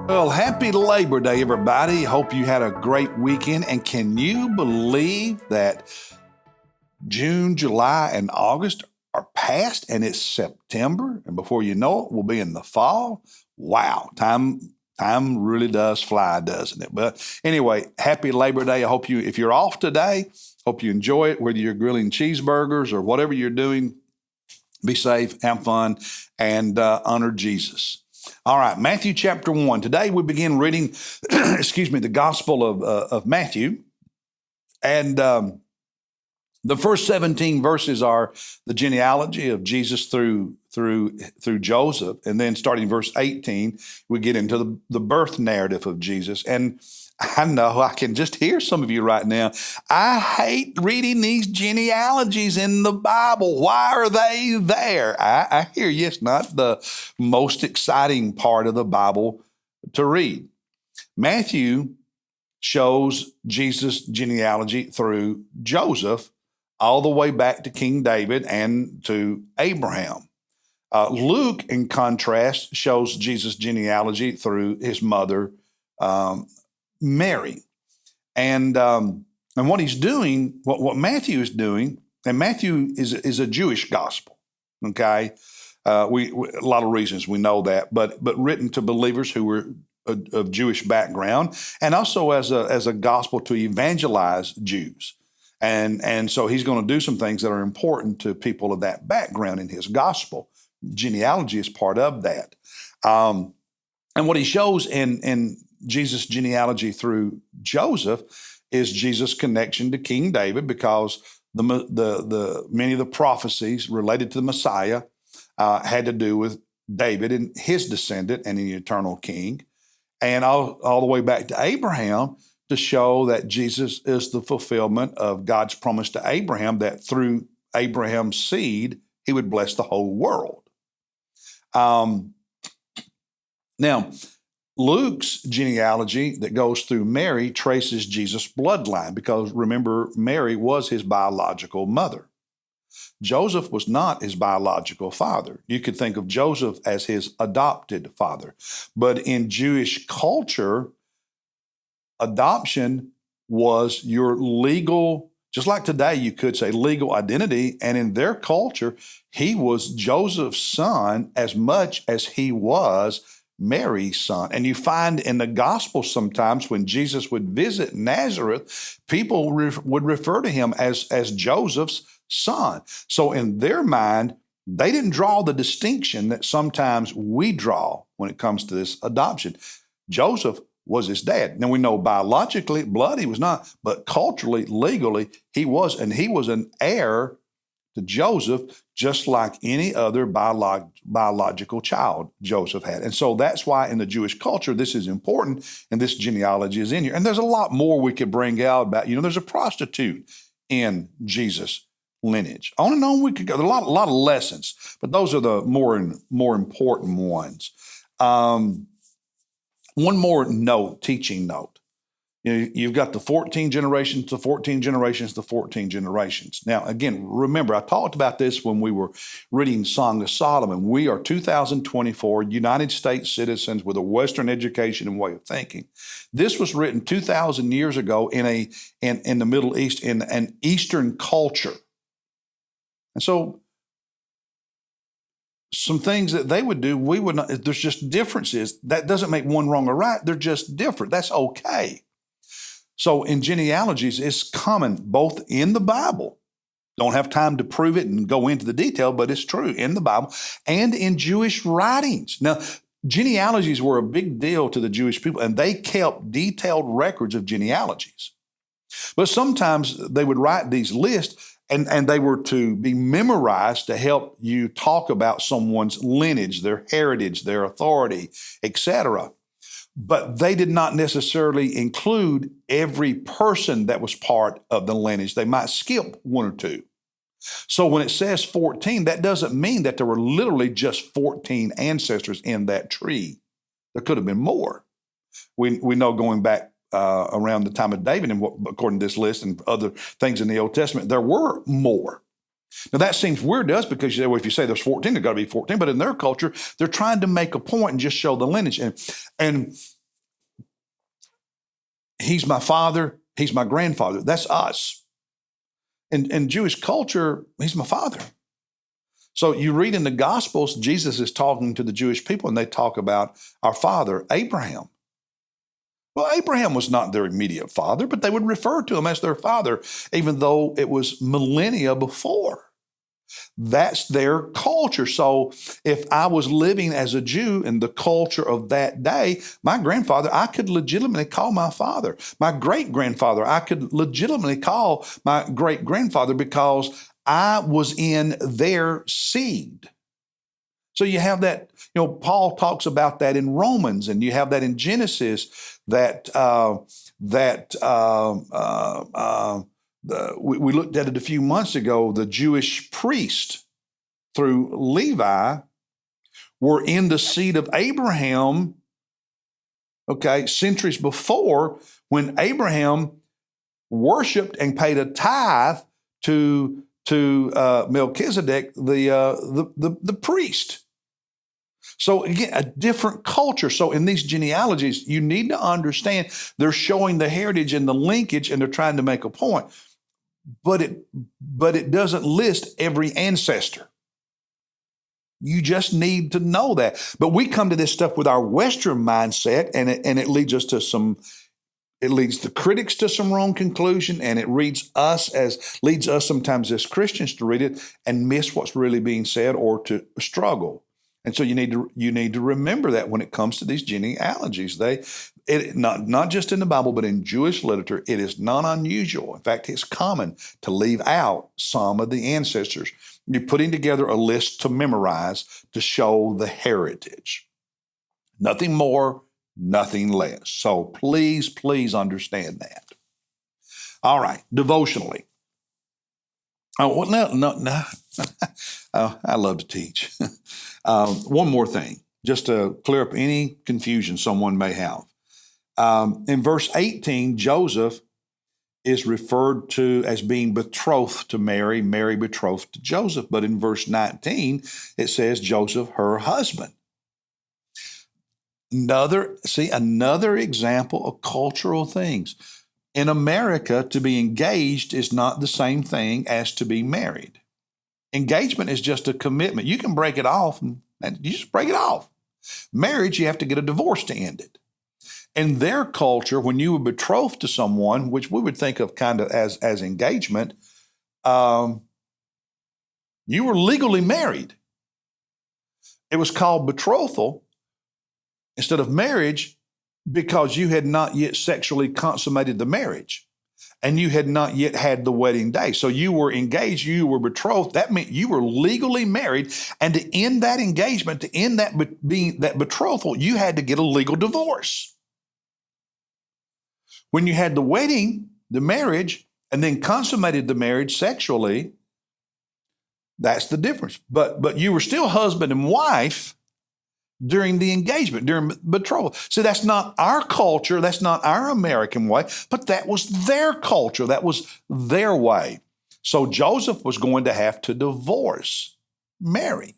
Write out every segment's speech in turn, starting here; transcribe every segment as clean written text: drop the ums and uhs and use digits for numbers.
Well, happy Labor Day, everybody. Hope you had a great weekend. And can you believe that June, July, and August are past and it's September? And before you know it, we'll be in the fall. Wow, time really does fly, doesn't it? But anyway, happy Labor Day. I hope you, if you're off today, hope you enjoy it, whether you're grilling cheeseburgers or whatever you're doing. Be safe, have fun, and honor Jesus. All right, Matthew chapter 1. Today we begin reading, the Gospel of Matthew. And the first 17 verses are the genealogy of Jesus through Joseph. And then starting verse 18, we get into the birth narrative of Jesus. And I know I can just hear some of you right now. I hate reading these genealogies in the Bible. Why are they there? I hear you. It's not the most exciting part of the Bible to read. Matthew shows Jesus' genealogy through Joseph all the way back to King David and to Abraham. Luke, in contrast, shows Jesus' genealogy through his mother, Mary. And what he's doing, what Matthew is doing, and Matthew is a Jewish gospel, okay? We a lot of reasons we know that, but written to believers who were of Jewish background, and also as a gospel to evangelize Jews. And so he's going to do some things that are important to people of that background in his gospel. Genealogy is part of that. And what he shows in Jesus' genealogy through Joseph is Jesus' connection to King David, because the many of the prophecies related to the Messiah had to do with David and his descendant and the eternal king, and all the way back to Abraham to show that Jesus is the fulfillment of God's promise to Abraham that through Abraham's seed, he would bless the whole world. Now, Luke's genealogy that goes through Mary traces Jesus' bloodline, because remember, Mary was his biological mother. Joseph was not his biological father. You could think of Joseph as his adopted father. But in Jewish culture, adoption was your legal, just like today you could say legal identity. And in their culture, he was Joseph's son as much as he was Mary's son. And you find in the gospel sometimes when Jesus would visit Nazareth, people would refer to him as Joseph's son. So in their mind, they didn't draw the distinction that sometimes we draw when it comes to this adoption. Joseph was his dad. Now we know biologically, blood, he was not, but culturally, legally, he was, and he was an heir to Joseph, just like any other biological child Joseph had. And so that's why in the Jewish culture, this is important, and this genealogy is in here. And there's a lot more we could bring out about, there's a prostitute in Jesus' lineage. On and on we could go. There are a lot of lessons, but those are the more important ones. One more note, teaching note. You've got the 14 generations, the 14 generations, the 14 generations. Now, again, remember, I talked about this when we were reading Song of Solomon. We are 2024 United States citizens with a Western education and way of thinking. This was written 2,000 years ago in the Middle East, in an Eastern culture. And so some things that they would do, we would not. There's just differences. That doesn't make one wrong or right. They're just different. That's okay. So in genealogies, it's common both in the Bible. Don't have time to prove it and go into the detail, but it's true in the Bible and in Jewish writings. Now, genealogies were a big deal to the Jewish people, and they kept detailed records of genealogies. But sometimes they would write these lists, and they were to be memorized to help you talk about someone's lineage, their heritage, their authority, etc. But they did not necessarily include every person that was part of the lineage. They might skip one or two. So when it says 14, that doesn't mean that there were literally just 14 ancestors in that tree. There could have been more. We know going back around the time of David, and according to this list and other things in the Old Testament, there were more. Now, that seems weird to us because if you say there's 14, there's got to be 14. But in their culture, they're trying to make a point and just show the lineage. And he's my father, he's my grandfather. That's us. In Jewish culture, he's my father. So you read in the Gospels, Jesus is talking to the Jewish people, and they talk about our father, Abraham. Well, Abraham was not their immediate father, but they would refer to him as their father, even though it was millennia before. That's their culture. So if I was living as a Jew in the culture of that day, my grandfather, I could legitimately call my father. My great grandfather, I could legitimately call my great grandfather because I was in their seed. So you have that, Paul talks about that in Romans, and you have that in Genesis that we looked at it a few months ago. The Jewish priest through Levi were in the seed of Abraham, okay, centuries before, when Abraham worshipped and paid a tithe to Melchizedek, the priest. So again, a different culture. So in these genealogies, you need to understand they're showing the heritage and the linkage, and they're trying to make a point. But it doesn't list every ancestor. You just need to know that. But we come to this stuff with our Western mindset, and it leads us to it leads the critics to some wrong conclusion, and it leads us sometimes as Christians to read it and miss what's really being said, or to struggle. And so you need to remember that when it comes to these genealogies, not just in the Bible, but in Jewish literature, it is not unusual. In fact, it's common to leave out some of the ancestors. You're putting together a list to memorize to show the heritage. Nothing more, nothing less. So please understand that. All right, devotionally. Oh, well, no. Oh, I love to teach. One more thing, just to clear up any confusion someone may have. In verse 18, Joseph is referred to as being betrothed to Mary, Mary betrothed to Joseph. But in verse 19, it says Joseph, her husband. Another example of cultural things. In America, to be engaged is not the same thing as to be married. Engagement is just a commitment. You can break it off, and you just break it off. Marriage, you have to get a divorce to end it. In their culture, when you were betrothed to someone, which we would think of kind of as engagement, you were legally married. It was called betrothal instead of marriage because you had not yet sexually consummated the marriage, and you had not yet had the wedding day. So you were engaged, you were betrothed. That meant you were legally married. And to end that engagement, to end that betrothal, you had to get a legal divorce. When you had the wedding, the marriage, and then consummated the marriage sexually, that's the difference. But you were still husband and wife during the engagement, during betrothal. So that's not our culture. That's not our American way, but that was their culture. That was their way. So Joseph was going to have to divorce Mary. It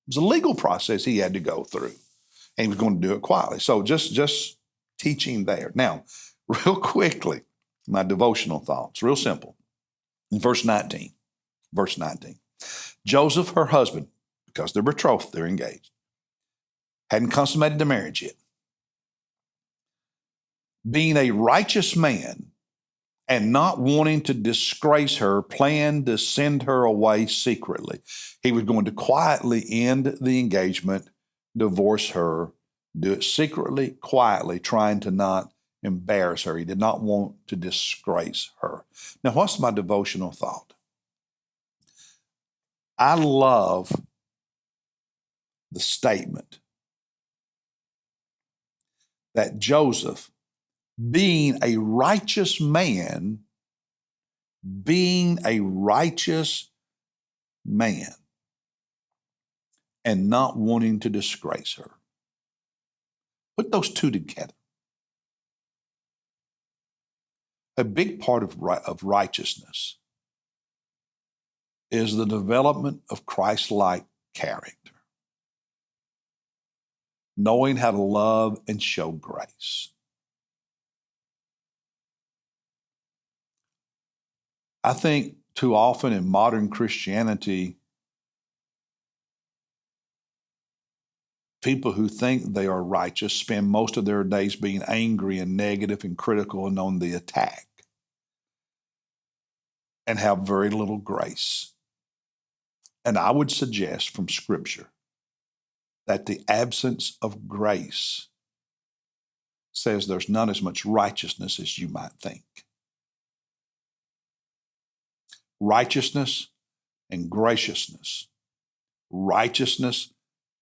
was a legal process he had to go through, and he was going to do it quietly. So just teaching there. Now, real quickly, my devotional thoughts, real simple. In verse 19, Joseph, her husband, because they're betrothed, they're engaged, hadn't consummated the marriage yet. Being a righteous man and not wanting to disgrace her, planned to send her away secretly. He was going to quietly end the engagement, divorce her, do it secretly, quietly, trying to not embarrass her. He did not want to disgrace her. Now, what's my devotional thought? I love the statement that Joseph, being a righteous man, and not wanting to disgrace her. Put those two together. A big part of righteousness is the development of Christ-like character, knowing how to love and show grace. I think too often in modern Christianity, people who think they are righteous spend most of their days being angry and negative and critical and on the attack, and have very little grace. And I would suggest from Scripture that the absence of grace says there's not as much righteousness as you might think. Righteousness and graciousness, righteousness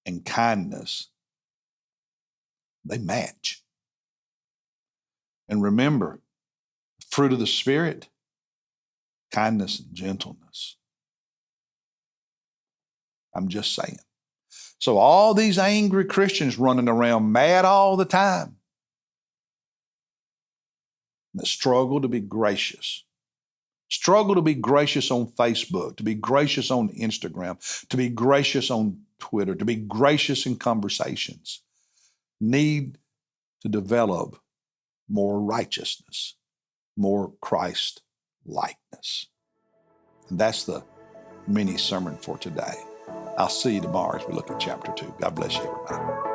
and kindness, they match. And remember, fruit of the Spirit, kindness and gentleness. I'm just saying. So all these angry Christians running around mad all the time that struggle to be gracious. Struggle to be gracious on Facebook, to be gracious on Instagram, to be gracious on Twitter, to be gracious in conversations, need to develop more righteousness, more Christ likeness. And that's the mini sermon for today. I'll see you tomorrow as we look at chapter 2. God bless you, everybody.